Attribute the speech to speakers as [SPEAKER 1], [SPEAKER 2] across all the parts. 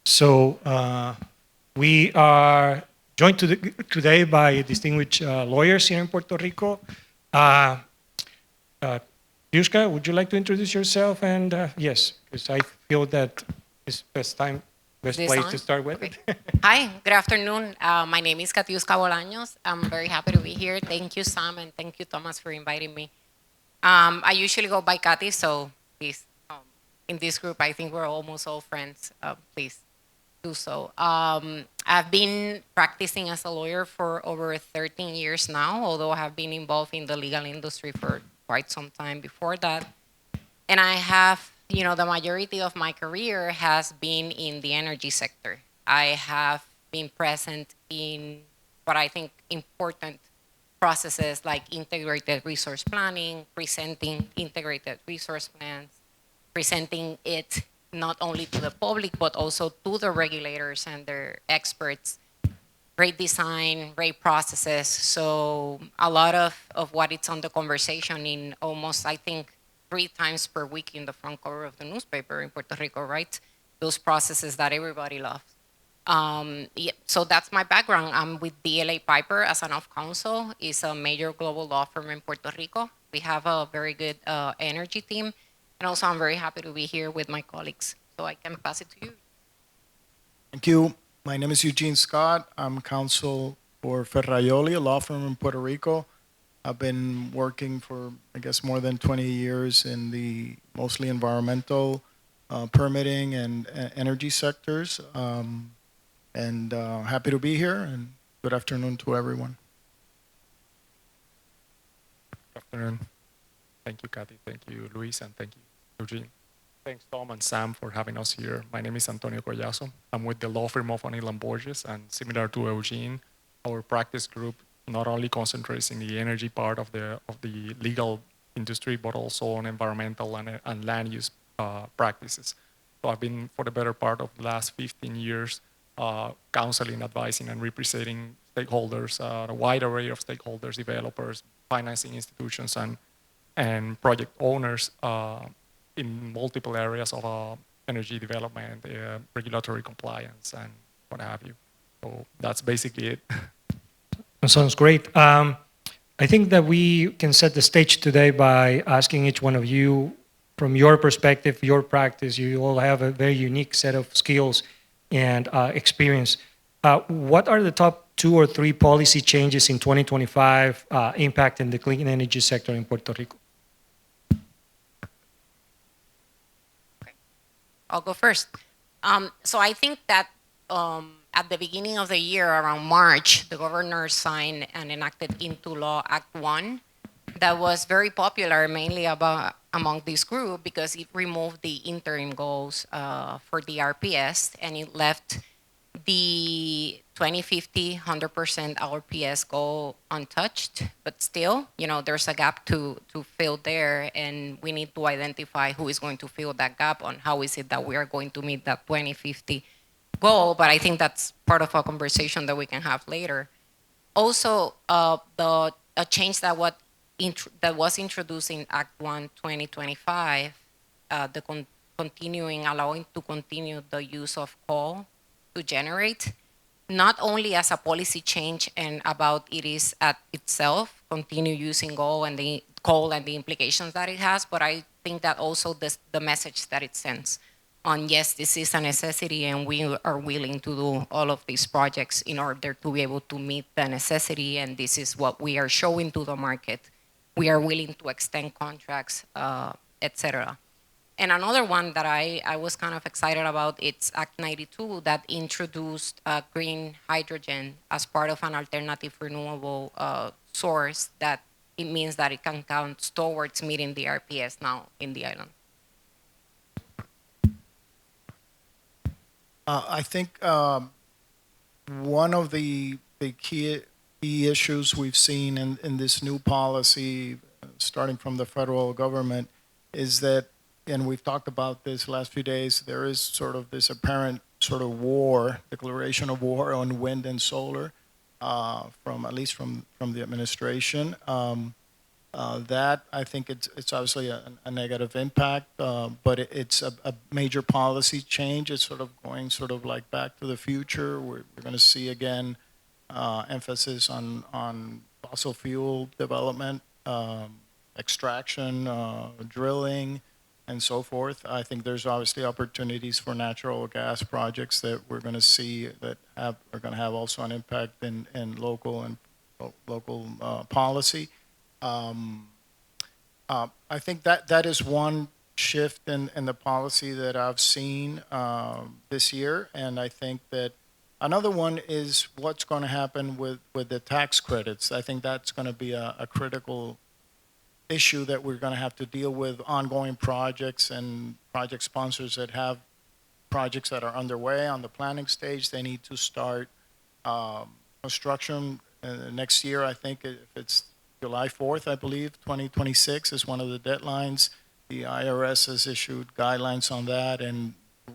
[SPEAKER 1] So we are joined today by distinguished lawyers here in Puerto Rico. Yushka, would you like to introduce yourself? And yes, because I feel that it's best place to start with.
[SPEAKER 2] Okay. Hi, good afternoon. My name is Katiuska Bolaños. I'm very happy to be here. Thank you, Sam, and thank you, Thomas, for inviting me. I usually go by Kati, so please, in this group, I think we're almost all friends. Please do so. I've been practicing as a lawyer for over 13 years now, although I have been involved in the legal industry for quite some time before that. And I have, the majority of my career has been in the energy sector. I have been present in what I think important processes like integrated resource planning, presenting integrated resource plans, presenting it not only to the public, but also to the regulators and their experts. Great design, great processes. So a lot of what it's on the conversation in almost, I think, 3 times per week in the front cover of the newspaper in Puerto Rico, right? Those processes that everybody loves. Yeah, so that's my background. I'm with DLA Piper as an off counsel. It's a major global law firm in Puerto Rico. We have a very good energy team. And also, I'm very happy to be here with my colleagues. So I can pass it to you.
[SPEAKER 3] Thank you. My name is Eugene Scott. I'm counsel for Ferraioli, a law firm in Puerto Rico. I've been working for, I guess, more than 20 years in the mostly environmental, permitting, and energy sectors. And happy to be here, and good afternoon to everyone.
[SPEAKER 4] Good afternoon. Thank you, Kathy. Thank you, Luis, and thank you, Eugene. Thanks, Tom and Sam, for having us here. My name is Antonio Collazo. I'm with the law firm of O'Neill & Borges, and similar to Eugene, our practice group not only concentrates in the energy part of the legal industry, but also on environmental and land use practices. So I've been, for the better part of the last 15 years, counseling, advising, and representing stakeholders, a wide array of stakeholders, developers, financing institutions, and project owners in multiple areas of energy development, regulatory compliance, and what have you. So that's basically it.
[SPEAKER 1] That sounds great. I think that we can set the stage today by asking each one of you, from your perspective, your practice, you all have a very unique set of skills and experience. What are the top 2 or 3 policy changes in 2025 impacting the clean energy sector in Puerto Rico?
[SPEAKER 2] I'll go first. So I think that at the beginning of the year, around March, the governor signed and enacted into law Act 1 that was very popular, mainly among this group, because it removed the interim goals for the RPS, and it left the 2050 100% RPS goal untouched. But still, there's a gap to fill there, and we need to identify who is going to fill that gap on how is it that we are going to meet that 2050 goal. But I think that's part of a conversation that we can have later. Also, a change that was introduced in Act 1 2025, allowing to continue the use of coal to generate, not only as a policy change and about it is at itself, continue using coal and the implications that it has, but I think that also the message that it sends on, yes, this is a necessity and we are willing to do all of these projects in order to be able to meet the necessity, and this is what we are showing to the market. We are willing to extend contracts, etc. And another one that I was kind of excited about, it's Act 92 that introduced green hydrogen as part of an alternative renewable source, that it means that it can count towards meeting the RPS now in the island.
[SPEAKER 3] I think one of the key issues we've seen in this new policy, starting from the federal government, is that, and we've talked about this last few days, there is sort of this apparent sort of declaration of war on wind and solar, at least from the administration. That, I think it's obviously a negative impact, but it's a major policy change. It's sort of going sort of like back to the future. We're going to see again emphasis on fossil fuel development, extraction, drilling, and so forth. I think there's obviously opportunities for natural gas projects that we're going to see that are going to have also an impact in local and local policy. I think that is one shift in the policy that I've seen this year, and I think that another one is what's going to happen with the tax credits. I think that's going to be a critical issue that we're going to have to deal with ongoing projects and project sponsors that have projects that are underway on the planning stage. They need to start construction next year. I think if it's July 4th, I believe, 2026 is one of the deadlines. The IRS has issued guidelines on that and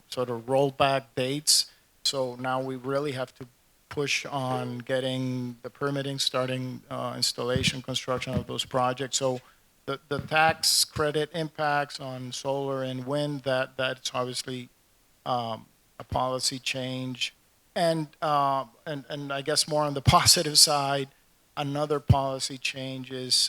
[SPEAKER 3] sort of rolled back dates. So now we really have to push on getting the permitting, starting installation, construction of those projects. So the tax credit impacts on solar and wind, that's obviously a policy change. And I guess more on the positive side, another policy change is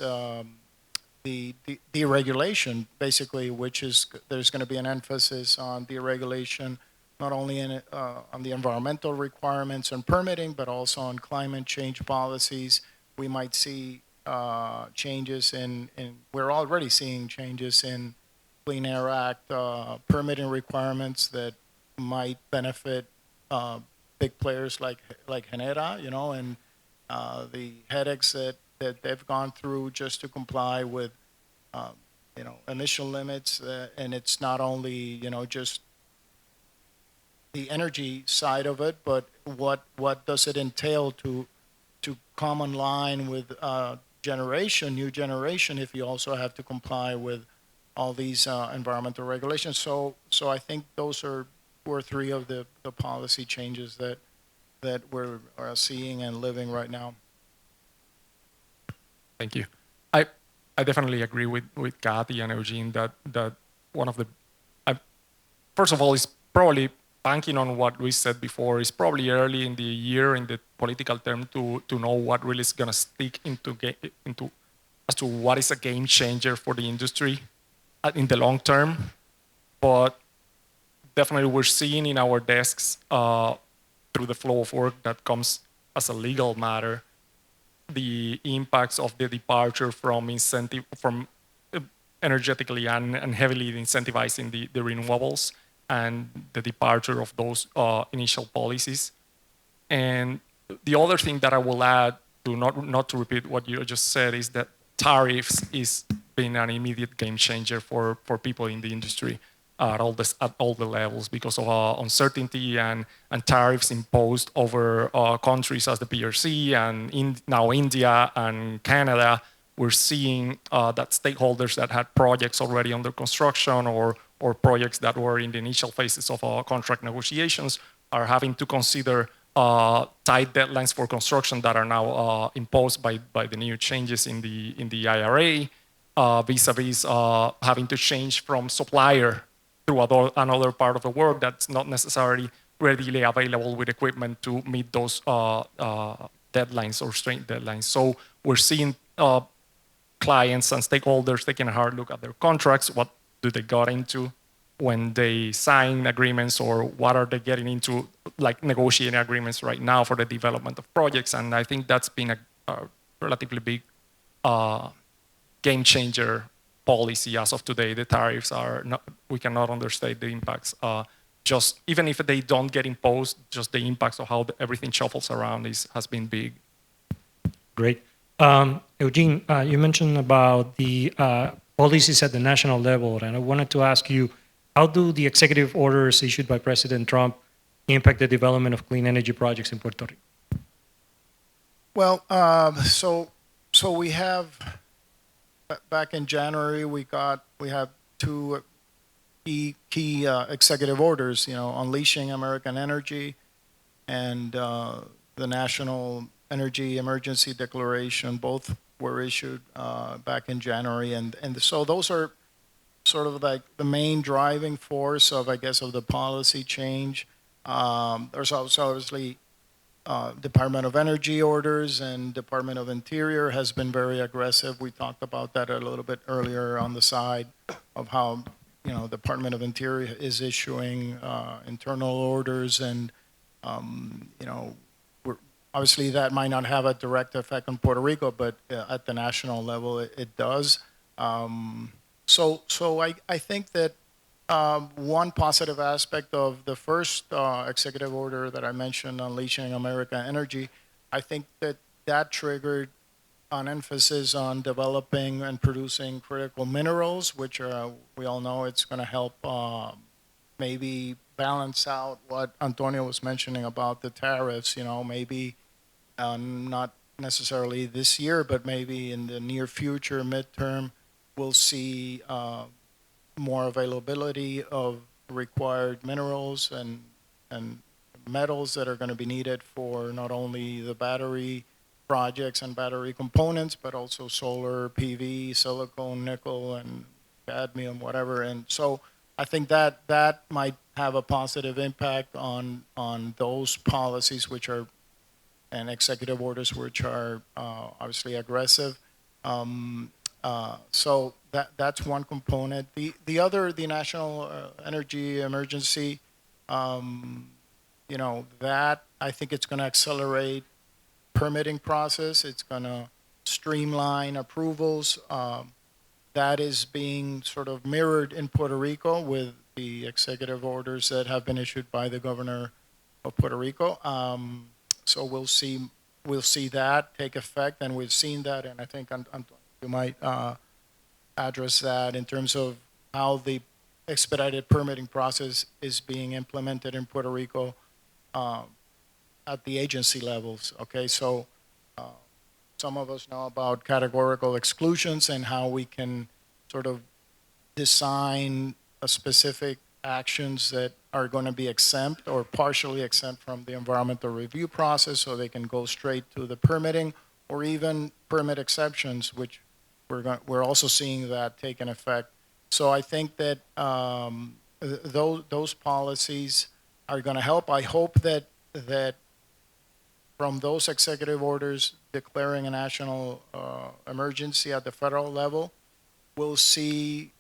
[SPEAKER 3] the deregulation, basically, which is there's going to be an emphasis on deregulation, not only on the environmental requirements and permitting, but also on climate change policies. We might see changes we're already seeing changes in Clean Air Act permitting requirements that might benefit big players like Genera, and the headaches that they've gone through just to comply with, emission limits. And it's not only, just the energy side of it, but what does it entail to come in line with new generation, if you also have to comply with all these environmental regulations. So I think those are two or three of the policy changes that we're seeing and living right now.
[SPEAKER 4] Thank you. I definitely agree with Kathy and Eugene that one of the, first of all, is probably banking on what we said before. It's probably early in the year in the political term to know what really is going to stick into as to what is a game changer for the industry in the long term. But definitely we're seeing in our desks through the flow of work that comes as a legal matter, the impacts of the departure from energetically and heavily incentivizing the renewables and the departure of those initial policies. And the other thing that I will add, to not to repeat what you just said, is that tariffs is being an immediate game changer for people in the industry at all the levels because of uncertainty and tariffs imposed over countries as the PRC and now India and Canada. We're seeing that stakeholders that had projects already under construction or projects that were in the initial phases of contract negotiations are having to consider tight deadlines for construction that are now imposed by the new changes in the IRA, vis-a-vis having to change from supplier to another part of the world that's not necessarily readily available with equipment to meet those deadlines or strained deadlines. So we're seeing clients and stakeholders taking a hard look at their contracts. What do they got into when they sign agreements, or what are they getting into, like negotiating agreements right now for the development of projects? And I think that's been a relatively big game changer policy as of today. The tariffs are not, we cannot understate the impacts. Just even if they don't get imposed, just the impacts of how everything shuffles around has been big.
[SPEAKER 1] Great. Eugene, you mentioned about the policies at the national level, and I wanted to ask you, how do the executive orders issued by President Trump impact the development of clean energy projects in Puerto Rico?
[SPEAKER 3] Well, so we have, back in January, we have two key executive orders, unleashing American energy and the National Energy Emergency Declaration. Both were issued back in January. And so those are sort of like the main driving force of, I guess, of the policy change. There's also obviously Department of Energy orders, and Department of Interior has been very aggressive. We talked about that a little bit earlier on the side of how, Department of Interior is issuing internal orders, and, obviously that might not have a direct effect on Puerto Rico, but at the national level it does. So I think that one positive aspect of the first executive order that I mentioned, Unleashing American Energy, I think that triggered an emphasis on developing and producing critical minerals, which we all know it's going to help maybe balance out what Antonio was mentioning about the tariffs. Maybe not necessarily this year, but maybe in the near future, midterm, we'll see more availability of required minerals and metals that are going to be needed for not only the battery projects and battery components, but also solar, PV, silicon, nickel, and cadmium, whatever. And so I think that might have a positive impact on those policies and executive orders which are obviously aggressive. So that's one component. The other, the national energy emergency, that I think it's going to accelerate permitting process. It's going to streamline approvals. That is being sort of mirrored in Puerto Rico with the executive orders that have been issued by the governor of Puerto Rico. So we'll see that take effect, and we've seen that, and I think you might address that in terms of how the expedited permitting process is being implemented in Puerto Rico at the agency levels. Okay, so some of us know about categorical exclusions and how we can sort of design a specific actions that are going to be exempt or partially exempt from the environmental review process, so they can go straight to the permitting, or even permit exceptions, which we're also seeing that taking effect. So I think that those policies are going to help. I hope that from those executive orders declaring a national emergency at the federal level, we'll see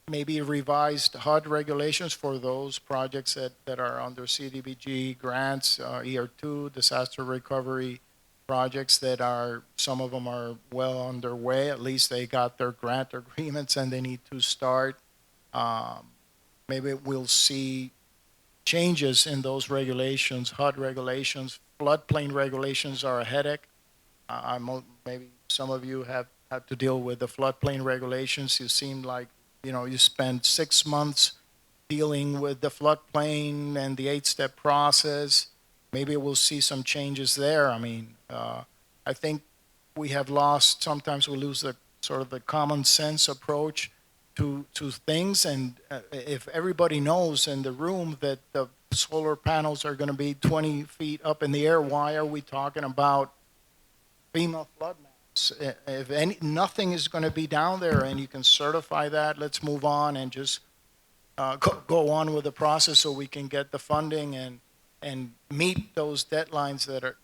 [SPEAKER 3] maybe revised HUD regulations for those projects that are under CDBG grants, ER2, disaster recovery projects that are, some of them are well underway. At least they got their grant agreements and they need to start. Maybe we'll see changes in those regulations, HUD regulations. Floodplain regulations are a headache. Maybe some of you have had to deal with the floodplain regulations. You seem like, you spend 6 months dealing with the floodplain and the 8-step process. Maybe we'll see some changes there. I mean, I think sometimes we lose the sort of the common sense approach to things. And if everybody knows in the room that the solar panels are going to be 20 feet up in the air, why are we talking about FEMA flood maps? If nothing is going to be down there and you can certify that, let's move on and just go on with the process so we can get the funding and meet those deadlines that are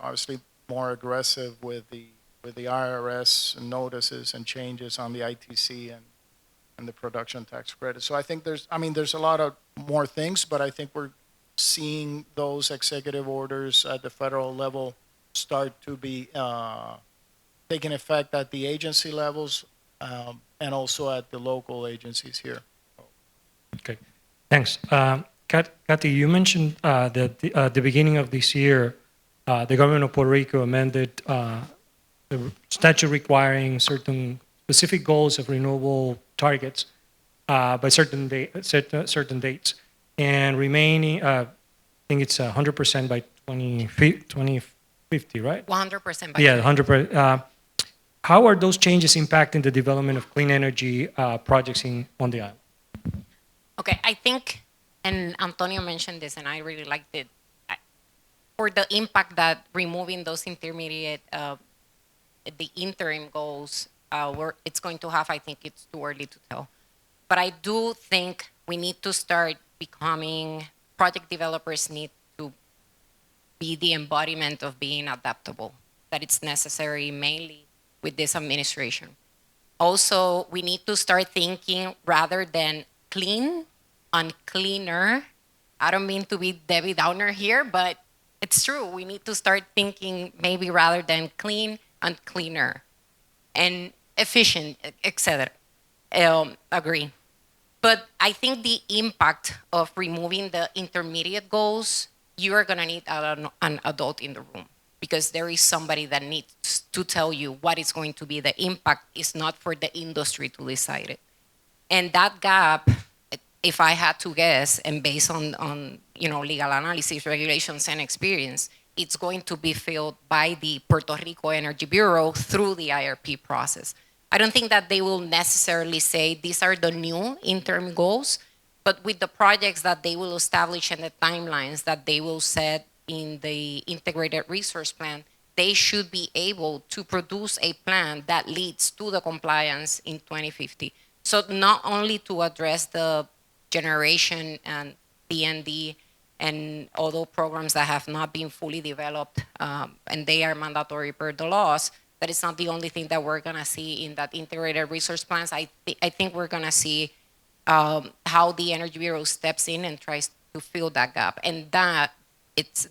[SPEAKER 3] obviously more aggressive with the IRS notices and changes on the ITC and the production tax credit. So I think there's a lot of more things, but I think we're seeing those executive orders at the federal level start to be taking effect at the agency levels and also at the local agencies here.
[SPEAKER 1] Okay, thanks. Kathy, you mentioned that at the beginning of this year, the government of Puerto Rico amended the statute requiring certain specific goals of renewable targets by certain dates, and remaining, I think it's 100% by 2050, right?
[SPEAKER 2] 100% by
[SPEAKER 1] 100%. How are those changes impacting the development of clean energy projects on the island?
[SPEAKER 2] Okay, I think, and Antonio mentioned this, and I really liked it, for the impact that removing those intermediate the interim goals, where it's going to have, I think it's too early to tell. But I do think we need to start becoming, project developers need to be the embodiment of being adaptable, that it's necessary mainly with this administration. Also, we need to start thinking rather than clean on cleaner. I don't mean to be Debbie Downer here, but it's true. We need to start thinking maybe rather than clean on cleaner and efficient, etc. Agree. But I think the impact of removing the intermediate goals, you are going to need an adult in the room, because there is somebody that needs to tell you what is going to be the impact. Is not for the industry to decide it. And that gap, if I had to guess, and based on legal analysis, regulations, and experience, it's going to be filled by the Puerto Rico Energy Bureau through the IRP process. I don't think that they will necessarily say these are the new interim goals, but with the projects that they will establish and the timelines that they will set in the integrated resource plan, they should be able to produce a plan that leads to the compliance in 2050. So not only to address the generation and PND and other programs that have not been fully developed, and they are mandatory per the laws, that is not the only thing that we're going to see in that integrated resource plans. I think we're going to see how the Energy Bureau steps in and tries to fill that gap. And that it's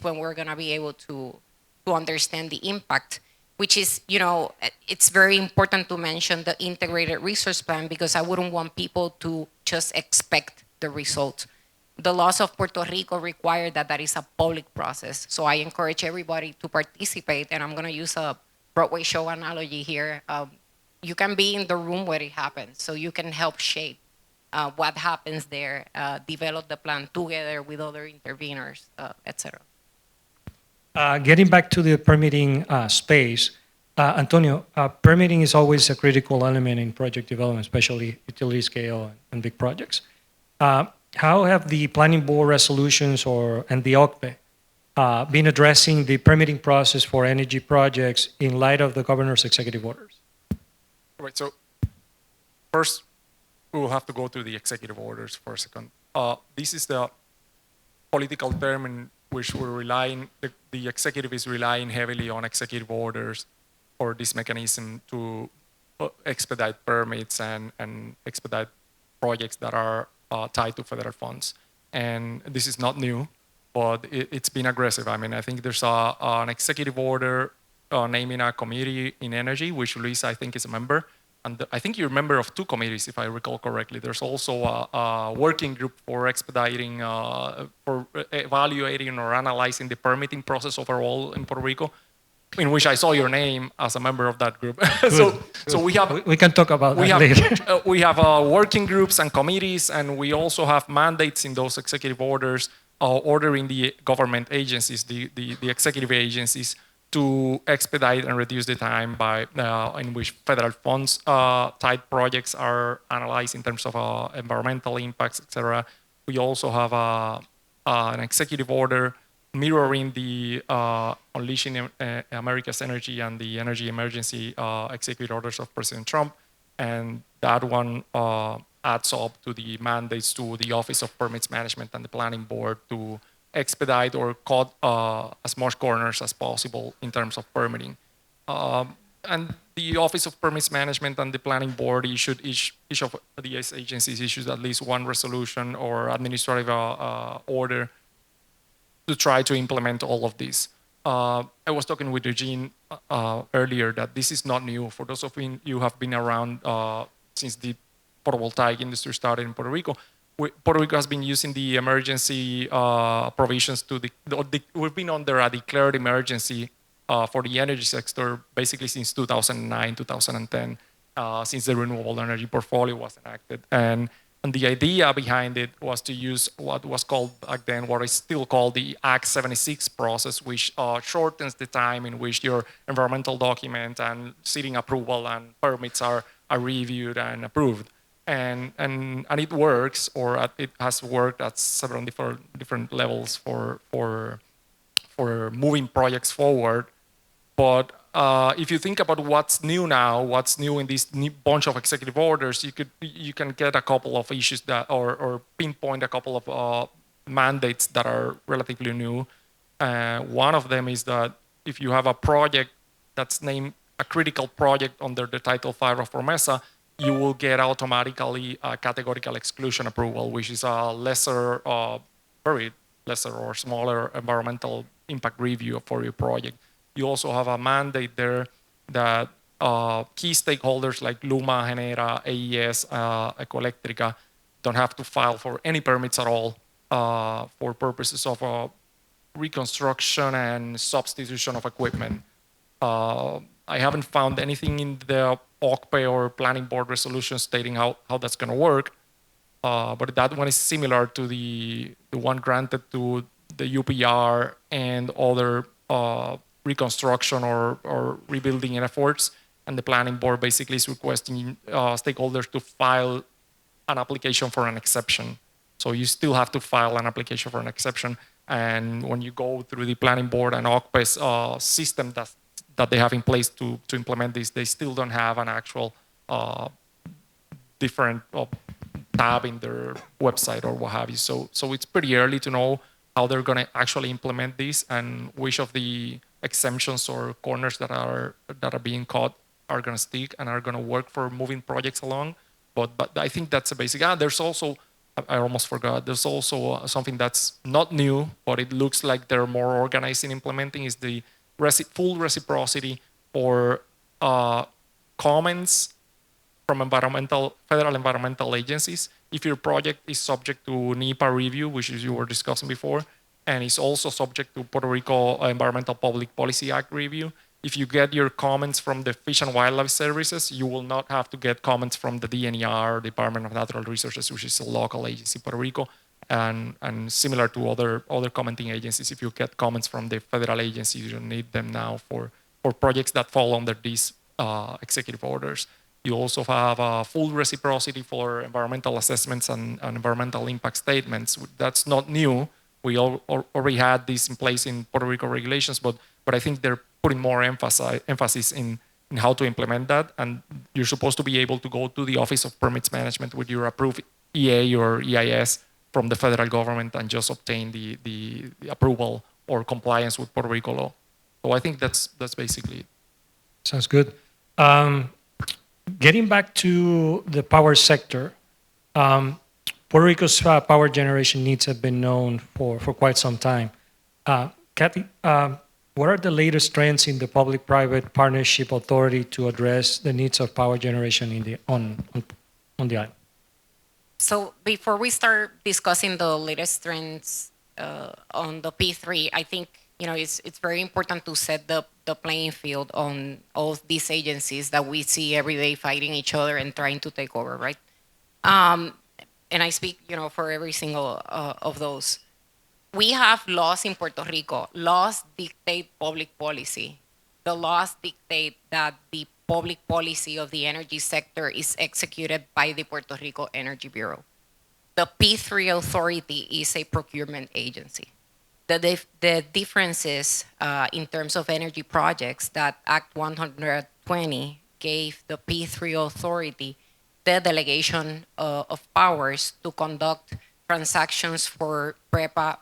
[SPEAKER 2] when we're going to be able to understand the impact, which is, it's very important to mention the integrated resource plan, because I wouldn't want people to just expect the results. The laws of Puerto Rico require that that is a public process. So I encourage everybody to participate, and I'm going to use a Broadway show analogy here. You can be in the room where it happens, so you can help shape what happens there, develop the plan together with other interveners, etc.
[SPEAKER 1] Getting back to the permitting space, Antonio, permitting is always a critical element in project development, especially utility scale and big projects. How have the planning board resolutions and the OCPE been addressing the permitting process for energy projects in light of the governor's executive orders?
[SPEAKER 4] Right, so first, we will have to go through the executive orders for a second. This is the political term in which we're relying, the executive is relying heavily on executive orders or this mechanism to expedite permits and expedite projects that are tied to federal funds. And this is not new, but it's been aggressive. I mean, I think there's an executive order naming a committee in energy, which Luis, I think, is a member. And I think you're a member of two committees, if I recall correctly. There's also a working group for expediting, for evaluating or analyzing the permitting process overall in Puerto Rico, in which I saw your name as a member of that group. So we
[SPEAKER 1] can talk about that later.
[SPEAKER 4] We have working groups and committees, and we also have mandates in those executive orders ordering the government agencies, the executive agencies, to expedite and reduce the time in which federal funds tied projects are analyzed in terms of environmental impacts, etc. We also have an executive order mirroring the Unleashing America's Energy and the Energy Emergency executive orders of President Trump. And that one adds up to the mandates to the Office of Permits Management and the Planning Board to expedite or cut as much corners as possible in terms of permitting. And the Office of Permits Management and the Planning Board each of these agencies issues at least one resolution or administrative order to try to implement all of this. I was talking with Eugene earlier that this is not new. For those of you who have been around since the photovoltaic industry started in Puerto Rico, Puerto Rico has been using the emergency provisions we've been under a declared emergency for the energy sector basically since 2009, 2010, since the Renewable Energy Portfolio was enacted. And the idea behind it was to use what was called back then, what is still called the Act 76 process, which shortens the time in which your environmental document and city approval and permits are reviewed and approved. And it works, or it has worked at several different levels for moving projects forward. But if you think about what's new now, what's new in this new bunch of executive orders, you can get a couple of issues that or pinpoint a couple of mandates that are relatively new. One of them is that if you have a project that's named a critical project under the Title V of PROMESA, you will get automatically a categorical exclusion approval, which is a lesser, very lesser or smaller environmental impact review for your project. You also have a mandate there that key stakeholders like Luma, Genera, AES, Ecoelectrica don't have to file for any permits at all for purposes of reconstruction and substitution of equipment. I haven't found anything in the OCPE or planning board resolution stating how that's going to work, but that one is similar to the one granted to the UPR and other reconstruction or rebuilding efforts. And the planning board basically is requesting stakeholders to file an application for an exception. So you still have to file an application for an exception. And when you go through the planning board and OCPE's system that they have in place to implement this, they still don't have an actual different tab in their website or what have you. So it's pretty early to know how they're going to actually implement this and which of the exemptions or corners that are being caught are going to stick and are going to work for moving projects along. But I think that's a basic. There's also, I almost forgot, there's also something that's not new, but it looks like they're more organized in implementing, is the full reciprocity for comments from federal environmental agencies. If your project is subject to NEPA review, which you were discussing before, and is also subject to Puerto Rico Environmental Public Policy Act review, if you get your comments from the Fish and Wildlife Services, you will not have to get comments from the DNER, Department of Natural Resources, which is a local agency in Puerto Rico, and similar to other commenting agencies. If you get comments from the federal agencies, you don't need them now for projects that fall under these executive orders. You also have full reciprocity for environmental assessments and environmental impact statements. That's not new. We already had this in place in Puerto Rico regulations, but I think they're putting more emphasis in how to implement that. And you're supposed to be able to go to the Office of Permits Management with your approved EA or EIS from the federal government and just obtain the approval or compliance with Puerto Rico law. So I think that's basically it.
[SPEAKER 1] Sounds good. Getting back to the power sector, Puerto Rico's power generation needs have been known for quite some time. Kathy, what are the latest trends in the public-private partnership authority to address the needs of power generation on the island?
[SPEAKER 2] So before we start discussing the latest trends on the P3, I think it's very important to set the playing field on all these agencies that we see every day fighting each other and trying to take over, right? And I speak, for every single of those. We have laws in Puerto Rico. Laws dictate public policy. The laws dictate that the public policy of the energy sector is executed by the Puerto Rico Energy Bureau. The P3 authority is a procurement agency. The differences in terms of energy projects that Act 120 gave the P3 authority the delegation of powers to conduct transactions for PREPA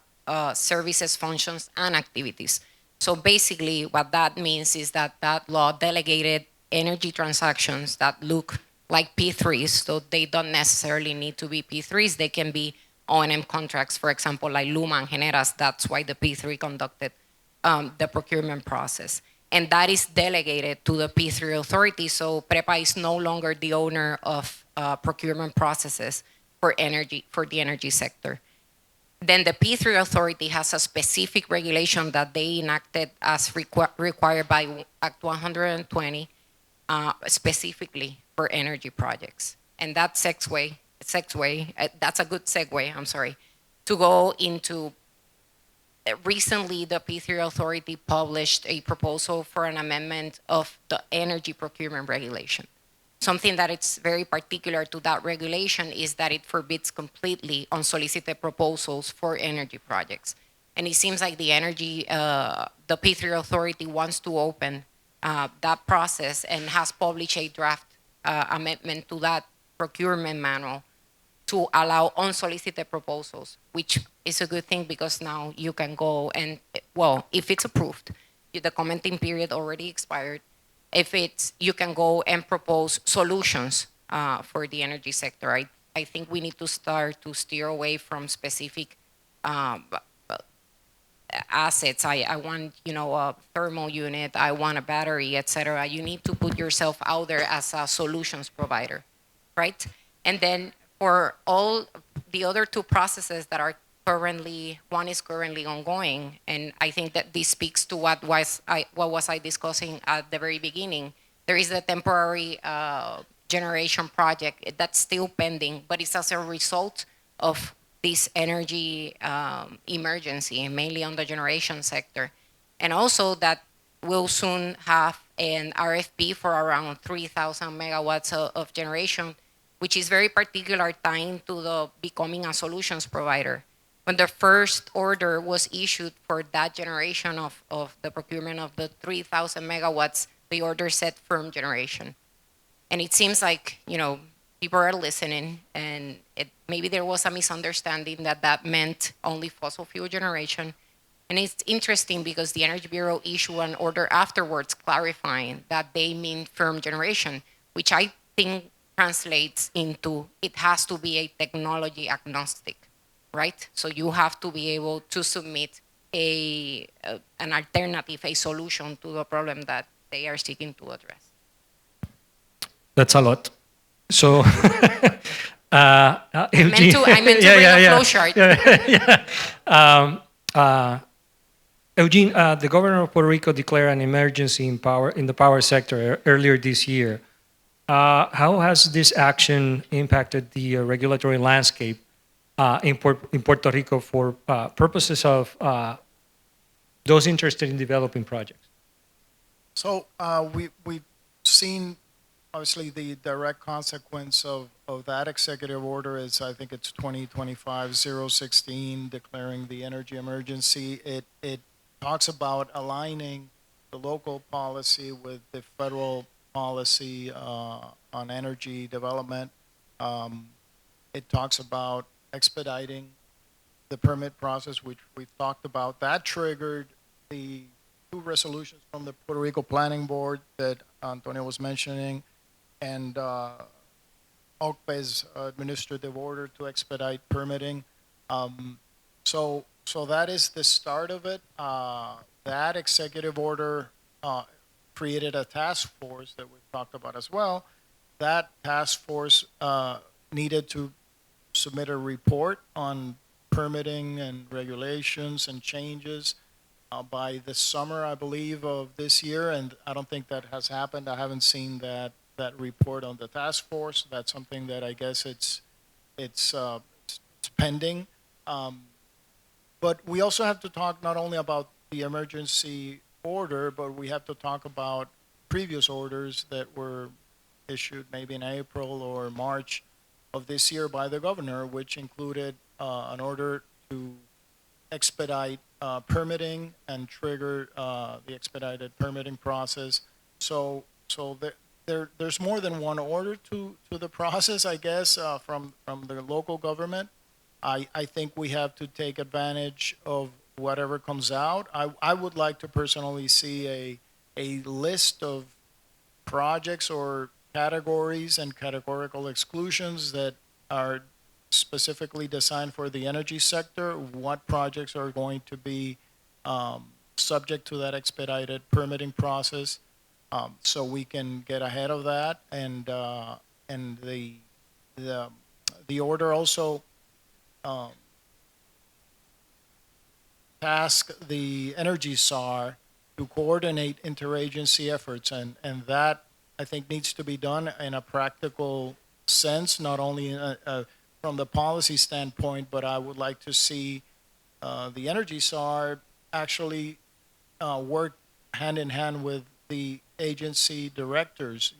[SPEAKER 2] services, functions, and activities. So basically what that means is that law delegated energy transactions that look like P3s, so they don't necessarily need to be P3s, they can be O&M contracts, for example, like Luma and Generas. That's why the P3 conducted the procurement process. And that is delegated to the P3 authority, so PREPA is no longer the owner of procurement processes for the energy sector. Then the P3 authority has a specific regulation that they enacted as required by Act 120, specifically for energy projects. And that that's a good segue, to go into, recently the P3 authority published a proposal for an amendment of the energy procurement regulation. Something that it's very particular to that regulation is that it forbids completely unsolicited proposals for energy projects. And it seems like the P3 authority wants to open that process and has published a draft amendment to that procurement manual to allow unsolicited proposals, which is a good thing because now you can go and, well, if it's approved, the commenting period already expired. If it's, you can go and propose solutions for the energy sector. I think we need to start to steer away from specific assets. I want, a thermal unit, I want a battery, etc. You need to put yourself out there as a solutions provider, right? And then for all the other two processes that are currently, one is currently ongoing, and I think that this speaks to what was I discussing at the very beginning. There is a temporary generation project that's still pending, but it's as a result of this energy emergency, mainly on the generation sector. And also that we'll soon have an RFP for around 3,000 megawatts of generation, which is very particular tying to the becoming a solutions provider. When the first order was issued for that generation of the procurement of the 3,000 megawatts, the order said firm generation. And it seems like, people are listening, and maybe there was a misunderstanding that meant only fossil fuel generation. And it's interesting because the Energy Bureau issued an order afterwards clarifying that they mean firm generation, which I think translates into it has to be a technology agnostic, right? So you have to be able to submit an alternative, a solution to the problem that they are seeking to address.
[SPEAKER 1] That's a lot. So, Eugene,
[SPEAKER 2] I meant to bring a flow chart.
[SPEAKER 1] Eugene, the governor of Puerto Rico declared an emergency in the power sector earlier this year. How has this action impacted the regulatory landscape in Puerto Rico for purposes of those interested in developing projects?
[SPEAKER 3] So we've seen, obviously, the direct consequence of that executive order is, I think it's 2025-016, declaring the energy emergency. It talks about aligning the local policy with the federal policy on energy development. It talks about expediting the permit process, which we've talked about. That triggered the two resolutions from the Puerto Rico Planning Board that Antonio was mentioning, and OCPE's administrative order to expedite permitting. So that is the start of it. That executive order created a task force that we've talked about as well. That task force needed to submit a report on permitting and regulations and changes by the summer, I believe, of this year, and I don't think that has happened. I haven't seen that report on the task force. That's something that I guess it's pending. But we also have to talk not only about the emergency order, but we have to talk about previous orders that were issued maybe in April or March of this year by the governor, which included an order to expedite permitting and trigger the expedited permitting process. So there's more than one order to the process, I guess, from the local government. I think we have to take advantage of whatever comes out. I would like to personally see a list of projects or categories and categorical exclusions that are specifically designed for the energy sector, what projects are going to be subject to that expedited permitting process, so we can get ahead of that. And the order also task the energy SAR to coordinate interagency efforts, and that I think needs to be done in a practical sense, not only from the policy standpoint, but I would like to see the energy SAR actually work hand in hand with the agency directors,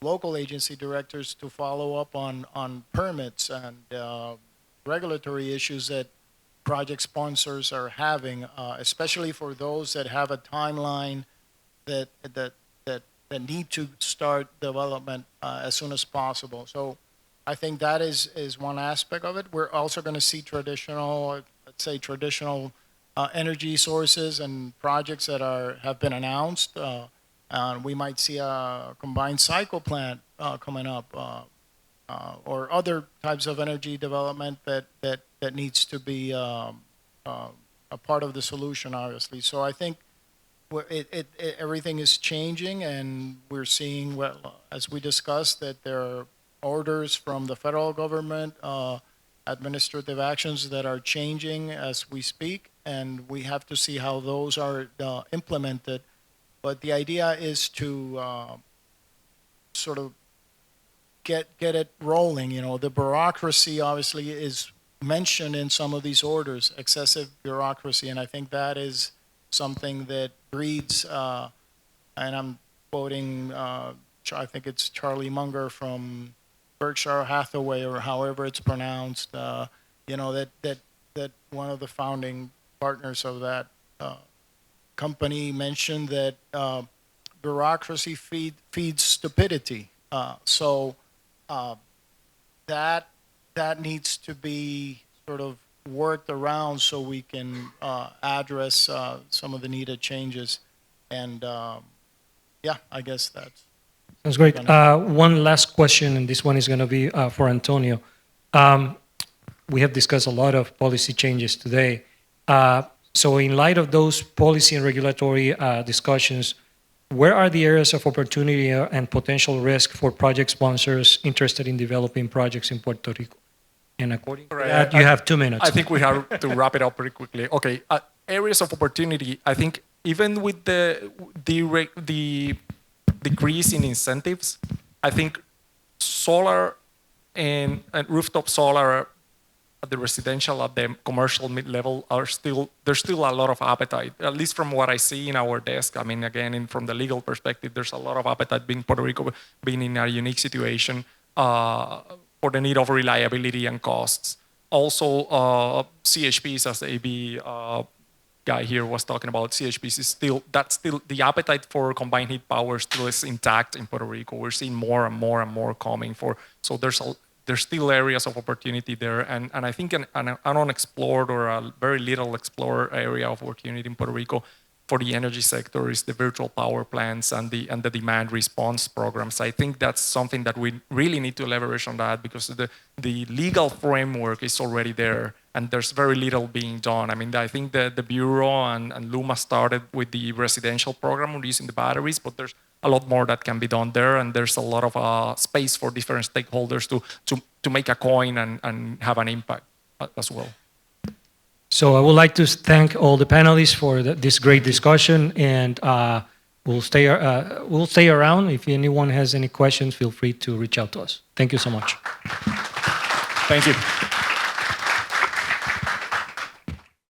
[SPEAKER 3] local agency directors, to follow up on permits and regulatory issues that project sponsors are having, especially for those that have a timeline that need to start development as soon as possible. So I think that is one aspect of it. We're also going to see traditional, let's say traditional energy sources and projects that have been announced. We might see a combined cycle plant coming up, or other types of energy development that needs to be a part of the solution, obviously. So I think everything is changing, and we're seeing, well, as we discussed, that there are orders from the federal government, administrative actions that are changing as we speak, and we have to see how those are implemented. But the idea is to sort of get it rolling. You know, the bureaucracy obviously is mentioned in some of these orders, excessive bureaucracy, and I think that is something that breeds, and I'm quoting, I think it's Charlie Munger from Berkshire Hathaway, or however it's pronounced, that one of the founding partners of that company mentioned that bureaucracy feeds stupidity. So that needs to be sort of worked around so we can address some of the needed changes. And yeah, I guess that's...
[SPEAKER 1] That's great. One last question, and this one is going to be for Antonio. We have discussed a lot of policy changes today. So in light of those policy and regulatory discussions, where are the areas of opportunity and potential risk for project sponsors interested in developing projects in Puerto Rico? And according to that, you have 2 minutes.
[SPEAKER 4] I think we have to wrap it up pretty quickly. Okay, areas of opportunity. I think even with the decrease in incentives, I think solar and rooftop solar at the residential, at the commercial mid-level, there's still a lot of appetite, at least from what I see in our desk. I mean, again, from the legal perspective, there's a lot of appetite, being Puerto Rico being in a unique situation for the need of reliability and costs. Also, CHPs, as the AB guy here was talking about, CHPs is still the appetite for combined heat power still is intact in Puerto Rico. We're seeing more and more and more coming so there's still areas of opportunity there, and I think an unexplored or a very little explored area of opportunity in Puerto Rico for the energy sector is the virtual power plants and the demand response programs. I think that's something that we really need to leverage on that, because the legal framework is already there and there's very little being done. I mean, I think the Bureau and LUMA started with the residential program using the batteries, but there's a lot more that can be done there, and there's a lot of space for different stakeholders to make a coin and have an impact as well.
[SPEAKER 1] So I would like to thank all the panelists for this great discussion, and we'll stay around. If anyone has any questions, feel free to reach out to us. Thank you so much.
[SPEAKER 4] Thank you.